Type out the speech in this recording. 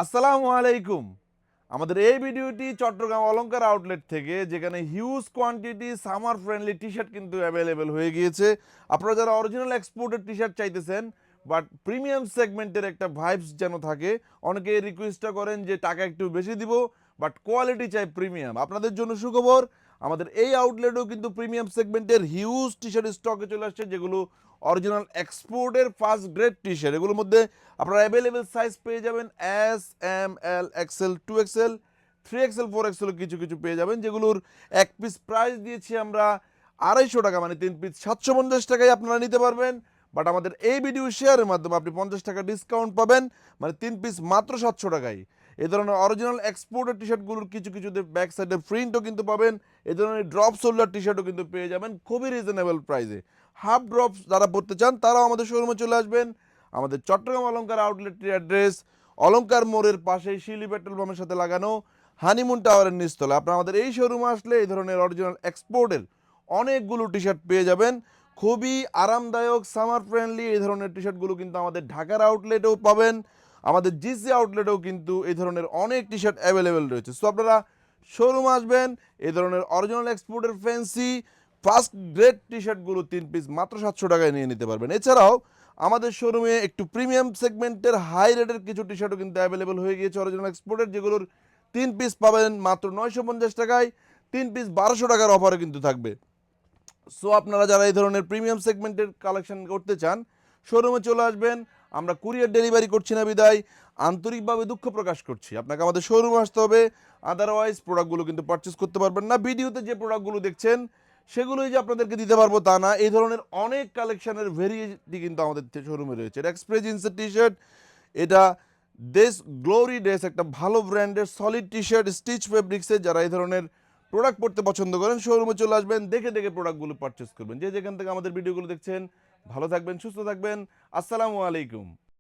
আসসালামু আলাইকুম। আমাদের এই ভিডিওটি চট্টগ্রাম অলংকার আউটলেট থেকে, যেখানে huge quantity summer friendly T shirt কিন্তু অ্যাভেলেবেল হয়ে গিয়েছে। আপনারা যারা অরিজিনাল এক্সপোর্টেড টি শার্ট চাইতেছেন বাট প্রিমিয়াম সেগমেন্টের একটা ভাইবস যেন থাকে, অনেকে রিকোয়েস্টটা করেন যে টাকা একটু বেশি দিব বাট কোয়ালিটি চাই প্রিমিয়াম, আপনাদের জন্য সুখবর। আমাদের এই আউটলেটেও কিন্তু প্রিমিয়াম সেগমেন্টের হিউজ টি শার্ট স্টকে চলে আসছে, যেগুলো অরিজিনাল এক্সপোর্টের ফার্স্ট গ্রেড টি শার্ট। এগুলোর মধ্যে আপনারা অ্যাভেলেবেল সাইজ পেয়ে যাবেন এস, এম, এল, এক্সেল, 2XL, 3XL, 4XL কিছু কিছু পেয়ে যাবেন, যেগুলোর এক পিস প্রাইস দিয়েছি আমরা 250 টাকা, মানে 3 পিস 750 টাকায় আপনারা নিতে পারবেন। বাট আমাদের এই ভিডিও শেয়ারের মাধ্যমে আপনি 50 টাকা ডিসকাউন্ট পাবেন, মানে 3 পিস মাত্র 700 টাকায়। এই ধরনের অরিজিনাল এক্সপোর্টেড টি শার্টগুলোর কিছু কিছুতে ব্যাক সাইডের প্রিন্টও কিন্তু পাবেন। এই ধরনের ড্রপ শোল্ডার টি শার্টও কিন্তু পেয়ে যাবেন খুবই রিজনেবল প্রাইসে। হাফ ড্রপ যারা পড়তে চান তারাও আমাদের শোরুমে চলে আসবেন। আমাদের চট্টগ্রাম অলংকার আউটলেটের অ্যাড্রেস অলংকার মোড়ের পাশেই শিলি পেট্রোল পাম্পের সাথে লাগানো হানিমুন টাওয়ারের নিচতলা। আপনারা আমাদের এই শোরুমে আসলে এই ধরনের অরিজিনাল এক্সপোর্টের অনেকগুলো টি শার্ট পেয়ে যাবেন, খুবই আরামদায়ক, সামার ফ্রেন্ডলি। এই ধরনের টি শার্টগুলো কিন্তু আমাদের ঢাকার আউটলেটেও পাবেন, আমাদের জিসি আউটলেটেও কিন্তু এই ধরনের অনেক টি শার্ট অ্যাভেলেবেল রয়েছে। সো আপনারা শোরুম আসবেন, এই ধরনের অরিজিনাল এক্সপোর্টের ফ্যান্সি ফার্স্ট গ্রেড টি শার্টগুলো 3 পিস মাত্র 700 টাকায় নিয়ে নিতে পারবেন। এছাড়াও আমাদের শোরুমে একটু প্রিমিয়াম সেগমেন্টের হাই রেটের কিছু টি শার্টও কিন্তু অ্যাভেলেবেল হয়ে গিয়েছে অরিজিনাল এক্সপোর্টের, যেগুলোর 3 পিস পাবেন মাত্র 950 টাকায়। 3 পিস 1200 টাকার অফারে কিন্তু থাকবে। সো আপনারা যারা এই ধরনের প্রিমিয়াম সেগমেন্টের কালেকশন করতে চান শোরুমে চলে আসবেন। আমরা কুরিয়ার ডেলিভারি করছি না বিদায় আন্তরিকভাবে দুঃখ প্রকাশ করছি, আপনাকে আমাদের শোরুমে আসতে হবে, আদারওয়াইজ প্রোডাক্টগুলো কিন্তু পারচেস করতে পারবেন না। ভিডিওতে যে প্রোডাক্টগুলো দেখছেন সেগুলোই যে আপনাদেরকে দিতে পারবো তা না, এই ধরনের অনেক কালেকশনের ভেরিয়েটি কিন্তু আমাদের শোরুমে রয়েছে। এটা এক্সপ্রেস জিন্সের টি শার্ট, এটা দেশ গ্লোরি ড্রেস, একটা ভালো ব্র্যান্ডের সলিড টি শার্ট স্টিচ ফেব্রিক্সের। যারা এই ধরনের প্রোডাক্ট পড়তে পছন্দ করেন শোরুমে চলে আসবেন, দেখে দেখে প্রোডাক্টগুলো পারচেস করবেন। যে যেখান থেকে আমাদের ভিডিওগুলো দেখছেন ভালো থাকবেন, সুস্থ থাকবেন। আসসালামু আলাইকুম।